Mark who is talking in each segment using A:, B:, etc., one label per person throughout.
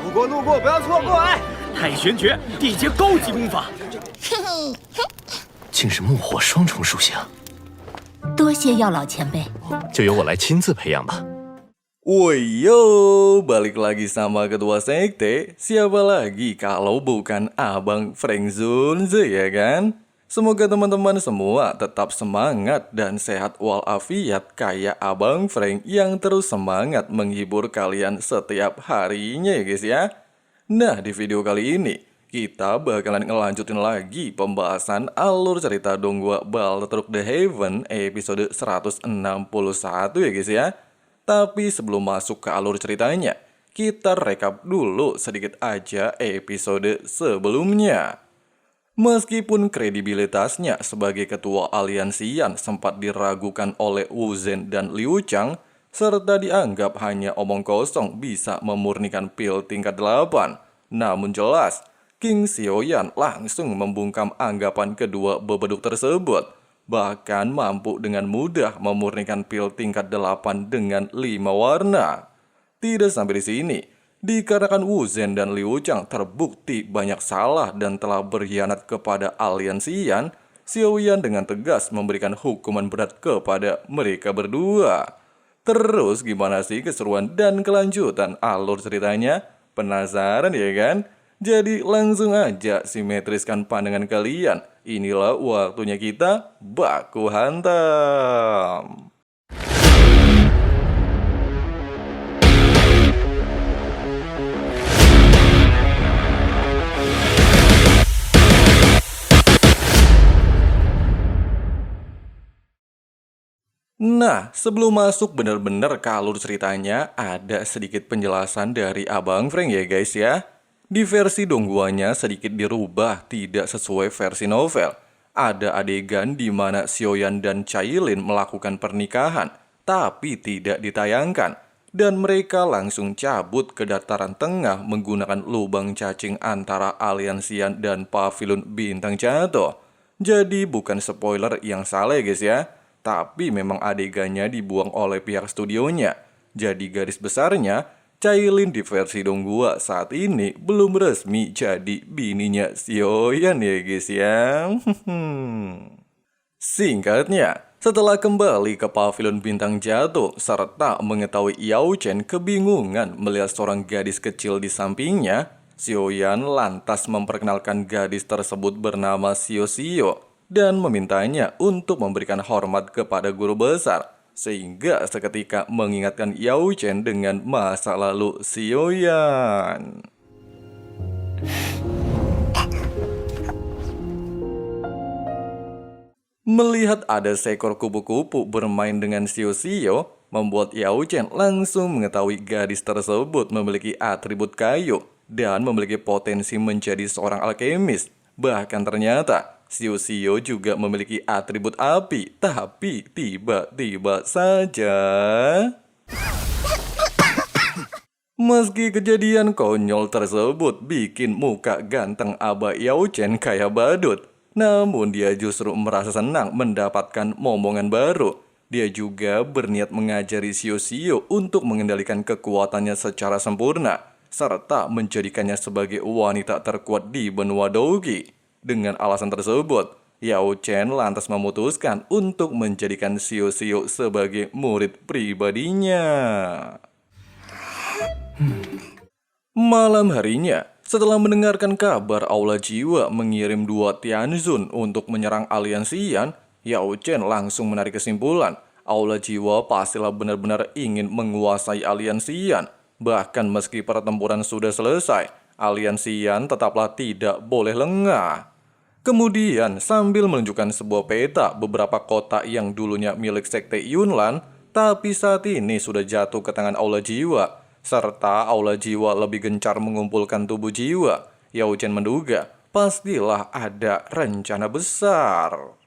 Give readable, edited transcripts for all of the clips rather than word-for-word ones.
A: 路过，不要错过！哎，
B: 太玄诀，地阶高级功法，
C: 竟是木火双重属性，
D: 多谢药老前辈，
C: 就由我来亲自培养吧。
E: Woi yo, balik lagi sama ketua sekte. Siapa lagi kalau bukan Abang Frengzunze ya kan? Semoga teman-teman semua tetap semangat dan sehat walafiat kayak Abang Freng yang terus semangat menghibur kalian setiap harinya ya guys ya. Nah, di video kali ini kita bakalan ngelanjutin lagi pembahasan alur cerita Donggua Baltruk The Heaven episode 161 ya guys ya. Tapi sebelum masuk ke alur ceritanya, kita rekap dulu sedikit aja episode sebelumnya. Meskipun kredibilitasnya sebagai ketua aliansian sempat diragukan oleh Wu Zhen dan Liu Chang, serta dianggap hanya omong kosong bisa memurnikan pil tingkat 8, namun jelas, King Xiaoyan langsung membungkam anggapan kedua bebeduk tersebut. Bahkan mampu dengan mudah memurnikan pil tingkat 8 dengan 5 warna. Tidak sampai di sini, dikarenakan Wu Zhen dan Liu Chang terbukti banyak salah dan telah berkhianat kepada aliansian, Xiaoyan dengan tegas memberikan hukuman berat kepada mereka berdua. Terus gimana sih keseruan dan kelanjutan alur ceritanya? Penasaran ya kan? Jadi langsung aja simetriskan pandangan kalian. Inilah waktunya kita baku hantam. Nah, sebelum masuk benar-benar ke alur ceritanya, ada sedikit penjelasan dari Abang Freng ya guys ya. Di versi dongguannya sedikit dirubah tidak sesuai versi novel. Ada adegan di mana Xiaoyan dan Cailin melakukan pernikahan, tapi tidak ditayangkan. Dan mereka langsung cabut ke dataran tengah menggunakan lubang cacing antara aliansian dan pavilion bintang jatuh. Jadi bukan spoiler yang salah guys ya, tapi memang adegannya dibuang oleh pihak studionya. Jadi garis besarnya, Cailin di versi Donggua saat ini belum resmi jadi bininya Xiaoyan ya guys ya. Singkatnya, setelah kembali ke pavilion bintang jatuh serta mengetahui Yao Chen kebingungan melihat seorang gadis kecil di sampingnya, Xiaoyan lantas memperkenalkan gadis tersebut bernama Xiao Xiao dan memintanya untuk memberikan hormat kepada guru besar. Sehingga seketika mengingatkan Yao Chen dengan masa lalu Xiaoyan. Melihat ada seekor kupu-kupu bermain dengan Xiao Xiao, membuat Yao Chen langsung mengetahui gadis tersebut memiliki atribut kayu dan memiliki potensi menjadi seorang alkemis. Bahkan ternyata Xiao Xiao juga memiliki atribut api, tapi tiba-tiba saja meski kejadian konyol tersebut bikin muka ganteng Aba Yao Chen kayak badut, namun dia justru merasa senang mendapatkan momongan baru. Dia juga berniat mengajari Xiao Xiao untuk mengendalikan kekuatannya secara sempurna, serta menjadikannya sebagai wanita terkuat di benua Dougi. Dengan alasan tersebut, Yao Chen lantas memutuskan untuk menjadikan Xiao Xiao sebagai murid pribadinya. Malam harinya, setelah mendengarkan kabar Aula Jiwa mengirim 2 Tianzun untuk menyerang aliansian, Yao Chen langsung menarik kesimpulan, Aula Jiwa pastilah benar-benar ingin menguasai aliansian. Bahkan meski pertempuran sudah selesai, aliansian tetaplah tidak boleh lengah. Kemudian sambil menunjukkan sebuah peta beberapa kota yang dulunya milik sekte Yunlan, tapi saat ini sudah jatuh ke tangan Aula Jiwa, serta Aula Jiwa lebih gencar mengumpulkan tubuh jiwa, Yao Chen menduga pastilah ada rencana besar.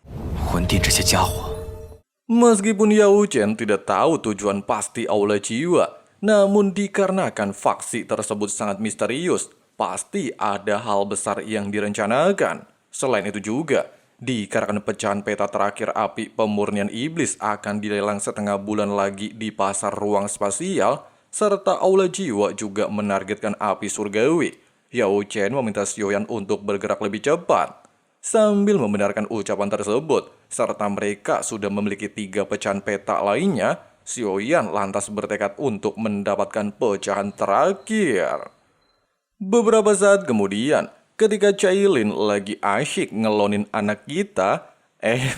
E: Meskipun Yao Chen tidak tahu tujuan pasti Aula Jiwa, namun dikarenakan faksi tersebut sangat misterius, pasti ada hal besar yang direncanakan. Selain itu juga, dikarenakan pecahan peta terakhir api pemurnian iblis akan dilelang setengah bulan lagi di pasar ruang spasial, serta aula jiwa juga menargetkan api surgawi. Yao Chen meminta Xiaoyan untuk bergerak lebih cepat. Sambil membenarkan ucapan tersebut, serta mereka sudah memiliki 3 pecahan peta lainnya, Xiaoyan lantas bertekad untuk mendapatkan pecahan terakhir. Beberapa saat kemudian, ketika Cailin lagi asyik ngelonin anak kita,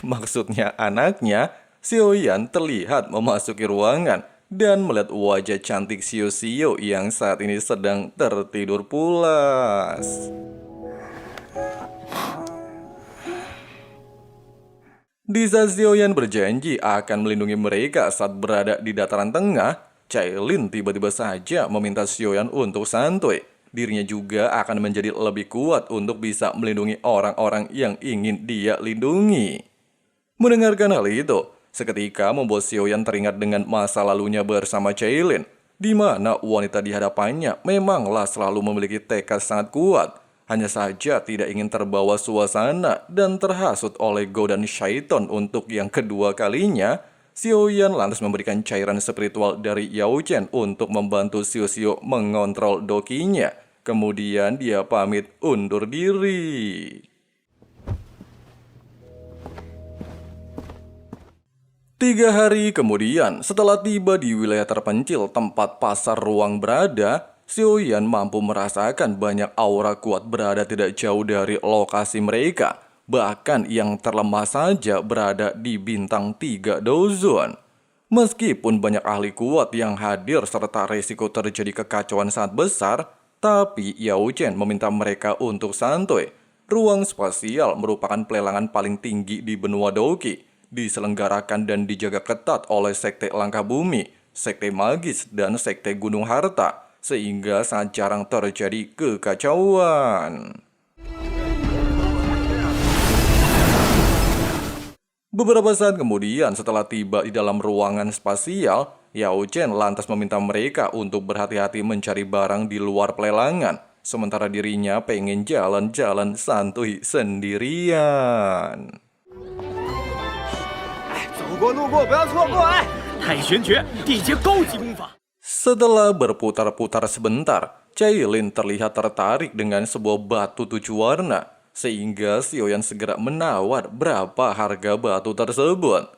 E: maksudnya anaknya, Xiaoyan terlihat memasuki ruangan dan melihat wajah cantik Xiao yang saat ini sedang tertidur pulas. Di saat Xiaoyan berjanji akan melindungi mereka saat berada di dataran tengah, Cailin tiba-tiba saja meminta Xiaoyan untuk santuy. Dirinya juga akan menjadi lebih kuat untuk bisa melindungi orang-orang yang ingin dia lindungi. Mendengarkan hal itu, seketika membuat Xiaoyan teringat dengan masa lalunya bersama Cailin, di mana wanita di hadapannya memanglah selalu memiliki tekad sangat kuat. Hanya saja tidak ingin terbawa suasana dan terhasut oleh godaan syaitan untuk yang kedua kalinya, Xiaoyan lantas memberikan cairan spiritual dari Yao Chen untuk membantu Xiao mengontrol dokinya. Kemudian dia pamit undur diri. 3 hari kemudian, setelah tiba di wilayah terpencil tempat pasar ruang berada, Xiaoyan mampu merasakan banyak aura kuat berada tidak jauh dari lokasi mereka. Bahkan yang terlemah saja berada di bintang 3 dozon. Meskipun banyak ahli kuat yang hadir serta resiko terjadi kekacauan sangat besar, tapi Yao Chen meminta mereka untuk santuy. Ruang spasial merupakan pelelangan paling tinggi di benua Doki, diselenggarakan dan dijaga ketat oleh Sekte Langkah Bumi, Sekte Magis, dan Sekte Gunung Harta, sehingga sangat jarang terjadi kekacauan. Beberapa saat kemudian setelah tiba di dalam ruangan spasial, Yao Chen lantas meminta mereka untuk berhati-hati mencari barang di luar pelelangan, sementara dirinya pengen jalan-jalan santuy sendirian.
B: 走过路过不要错过，太玄诀，地阶高级功法。
E: Setelah berputar-putar sebentar, Cailin terlihat tertarik dengan sebuah batu 7 warna, sehingga Xiaoyan segera menawar berapa harga batu tersebut.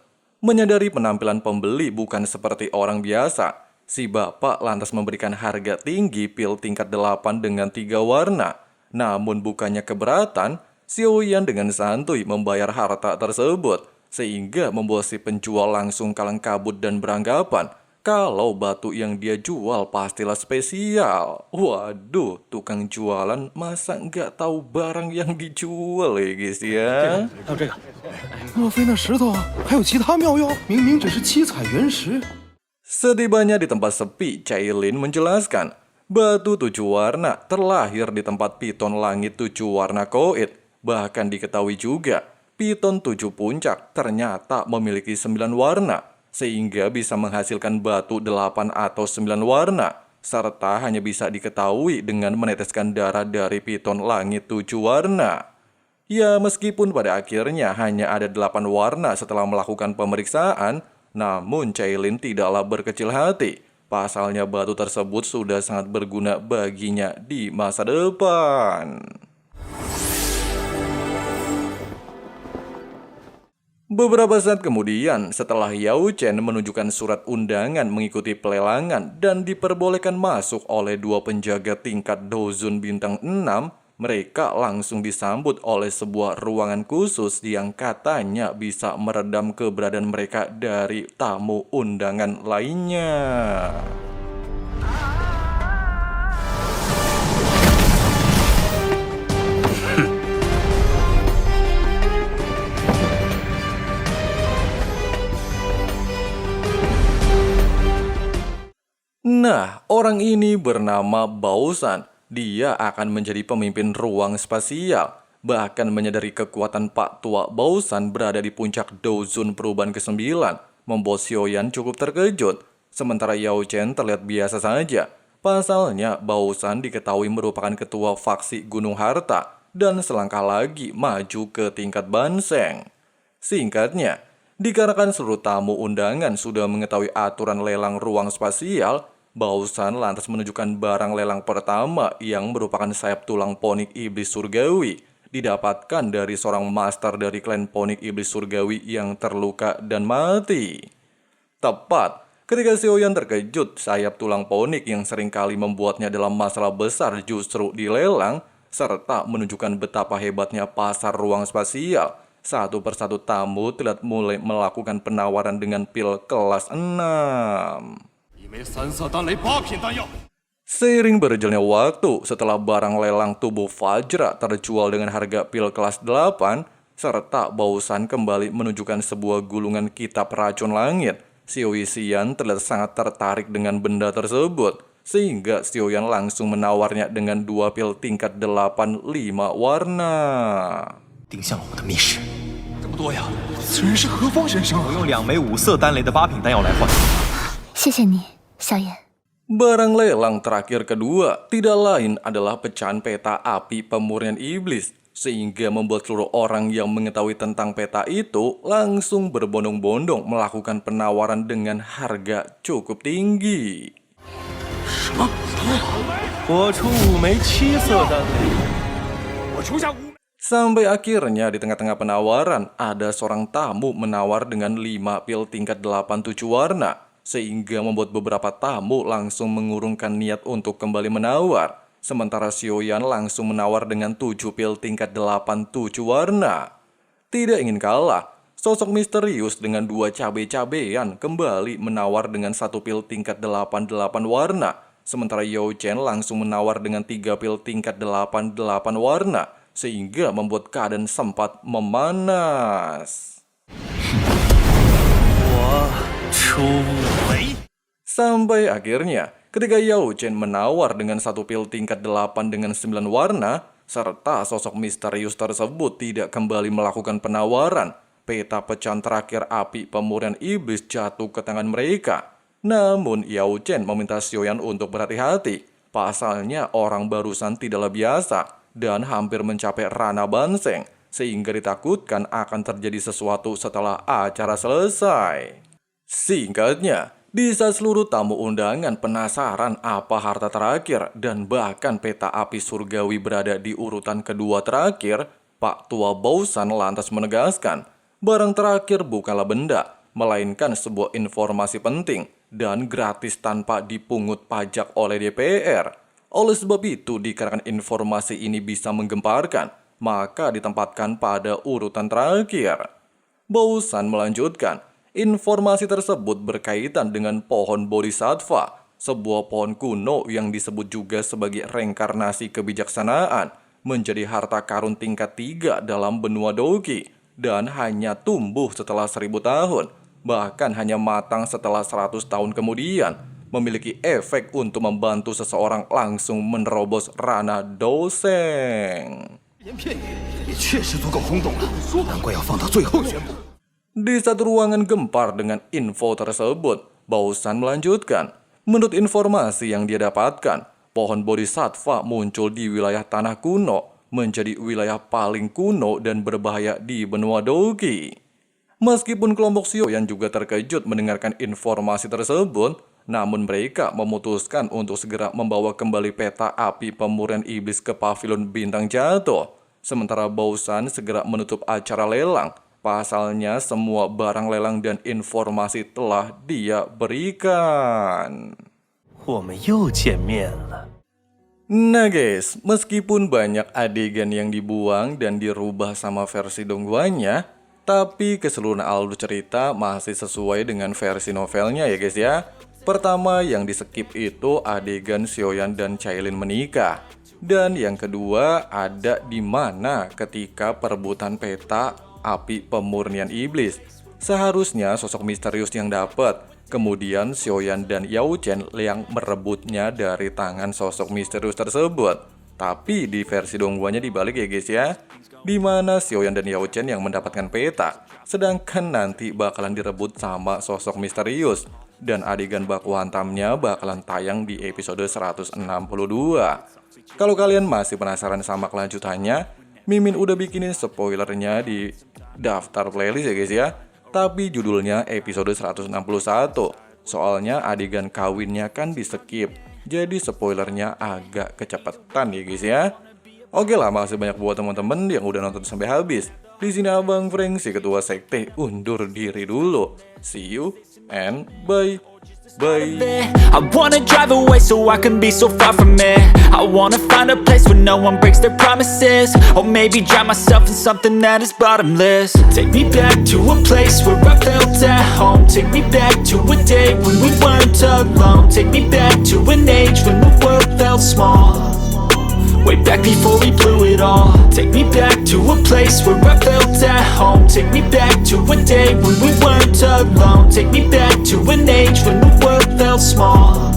E: Menyadari penampilan pembeli bukan seperti orang biasa, si bapak lantas memberikan harga tinggi pil tingkat 8 dengan 3 warna. Namun bukannya keberatan, Xiaoyan dengan santuy membayar harta tersebut, sehingga membuat si penjual langsung kalang kabut dan beranggapan kalau batu yang dia jual pastilah spesial. Waduh, tukang jualan masa nggak tahu barang yang dijual ya guys ya.
B: 还有这个，
A: 莫非那石头还有其他妙用？明明只是七彩原石。
E: Setibanya di tempat sepi, Cailin menjelaskan, batu 7 warna terlahir di tempat piton langit 7 warna koit. Bahkan diketahui juga, piton 7 puncak ternyata memiliki 9 warna, sehingga bisa menghasilkan batu 8 atau 9 warna, serta hanya bisa diketahui dengan meneteskan darah dari piton langit 7 warna. Ya, meskipun pada akhirnya hanya ada 8 warna setelah melakukan pemeriksaan, namun Cailin tidaklah berkecil hati. Pasalnya batu tersebut sudah sangat berguna baginya di masa depan. Beberapa saat kemudian, setelah Yao Chen menunjukkan surat undangan mengikuti pelelangan dan diperbolehkan masuk oleh 2 penjaga tingkat dozun bintang 6, mereka langsung disambut oleh sebuah ruangan khusus yang katanya bisa meredam keberadaan mereka dari tamu undangan lainnya. Nah, orang ini bernama Baosan. Dia akan menjadi pemimpin ruang spasial. Bahkan menyadari kekuatan Pak Tua Baosan berada di puncak dozun perubahan ke-9, membuat Xiaoyan cukup terkejut. Sementara Yao Chen terlihat biasa saja. Pasalnya, Baosan diketahui merupakan ketua faksi Gunung Harta dan selangkah lagi maju ke tingkat Banseng. Singkatnya, dikarenakan seluruh tamu undangan sudah mengetahui aturan lelang ruang spasial, Bausan lantas menunjukkan barang lelang pertama yang merupakan sayap tulang ponik iblis surgawi, didapatkan dari seorang master dari klan ponik iblis surgawi yang terluka dan mati. Tepat ketika Xiaoyan terkejut, sayap tulang ponik yang seringkali membuatnya dalam masalah besar justru dilelang, serta menunjukkan betapa hebatnya pasar ruang spasial. Satu persatu tamu telah mulai melakukan penawaran dengan pil kelas 6. Seiring berjalannya waktu, setelah barang lelang tubuh Fajra terjual dengan harga pil kelas 8, serta Bausan kembali menunjukkan sebuah gulungan kitab racun langit, Xiao terlihat sangat tertarik dengan benda tersebut, sehingga Xiaoyan langsung menawarnya dengan 2 pil tingkat 8 5 warna.
C: 定向了我的密室，这么多呀！
A: 此人是何方神圣？
B: 我用2枚5色丹雷的8品丹药来换。
D: 谢谢你，小妍。
E: Barang lelang terakhir kedua tidak lain adalah pecahan peta api pemurnian iblis, sehingga membuat seluruh orang yang mengetahui tentang peta itu langsung berbondong-bondong melakukan penawaran dengan harga cukup tinggi.
B: 我出5枚7色丹雷，我出下5枚。
E: Sampai akhirnya di tengah-tengah penawaran ada seorang tamu menawar dengan 5 pil tingkat 87 warna, sehingga membuat beberapa tamu langsung mengurungkan niat untuk kembali menawar. Sementara Xiaoyan langsung menawar dengan 7 pil tingkat 87 warna. Tidak ingin kalah, sosok misterius dengan 2 cabe-cabean kembali menawar dengan 1 pil tingkat 88 warna. Sementara Yao Chen langsung menawar dengan 3 pil tingkat 88 warna, sehingga membuat keadaan sempat memanas. Sampai akhirnya, ketika Yao Chen menawar dengan 1 pil tingkat 8 dengan 9 warna, serta sosok misterius tersebut tidak kembali melakukan penawaran, peta pecahan terakhir api pemurnian iblis jatuh ke tangan mereka. Namun Yao Chen meminta Xiaoyan untuk berhati-hati, pasalnya orang barusan tidaklah biasa dan hampir mencapai ranah Banseng, sehingga ditakutkan akan terjadi sesuatu setelah acara selesai. Singkatnya, di saat seluruh tamu undangan penasaran apa harta terakhir dan bahkan peta api surgawi berada di urutan kedua terakhir, Pak Tua Bausan lantas menegaskan, barang terakhir bukanlah benda, melainkan sebuah informasi penting dan gratis tanpa dipungut pajak oleh DPR. Oleh sebab itu, dikarenakan informasi ini bisa menggemparkan, maka ditempatkan pada urutan terakhir. Bausan melanjutkan, informasi tersebut berkaitan dengan pohon Bodhisattva, sebuah pohon kuno yang disebut juga sebagai reinkarnasi kebijaksanaan, menjadi harta karun tingkat 3 dalam benua Dogi, dan hanya tumbuh setelah 1000 tahun, bahkan hanya matang setelah 100 tahun kemudian, memiliki efek untuk membantu seseorang langsung menerobos ranah Doseng. Di satu ruangan gempar dengan info tersebut, Bausan melanjutkan, menurut informasi yang dia dapatkan, pohon Bodhisattva muncul di wilayah tanah kuno, menjadi wilayah paling kuno dan berbahaya di benua Dogi. Meskipun kelompok Xiaoyan juga terkejut mendengarkan informasi tersebut, namun mereka memutuskan untuk segera membawa kembali peta api pemurnian iblis ke pavilion bintang jatuh. Sementara Bausan segera menutup acara lelang, pasalnya semua barang lelang dan informasi telah dia berikan. Nah guys, meskipun banyak adegan yang dibuang dan dirubah sama versi dongguannya, tapi keseluruhan alur cerita masih sesuai dengan versi novelnya ya guys ya. Pertama yang di-skip itu adegan Xiaoyan dan Cailin menikah. Dan yang kedua ada di mana ketika perebutan peta api pemurnian iblis. Seharusnya sosok misterius yang dapat. Kemudian Xiaoyan dan Yao Chen yang merebutnya dari tangan sosok misterius tersebut. Tapi di versi dongguannya dibalik ya guys ya. Di mana Xiaoyan dan Yao Chen yang mendapatkan peta. Sedangkan nanti bakalan direbut sama sosok misterius. Dan adegan baku hantamnya bakalan tayang di episode 162. Kalau kalian masih penasaran sama kelanjutannya, Mimin udah bikinin spoilernya di daftar playlist ya guys ya. Tapi judulnya episode 161. Soalnya adegan kawinnya kan di skip, jadi spoilernya agak kecepatan ya guys ya. Oke lah, makasih banyak buat teman-teman yang udah nonton sampai habis. Di sini Abang Frank, si ketua sekte, undur diri dulu. See you and bye. Bye.
F: I wanna drive away so I can be so far from it. I wanna find a place where no one breaks their promises. Or maybe drown myself in something that is bottomless. Take me back to a place where I felt at home. Take me back to a day when we weren't alone. Take me back to an age when the world felt small. Way back before we blew it all. Take me back to a place where I felt at home. Take me back to a day when we weren't alone. Take me back to an age when the world felt small.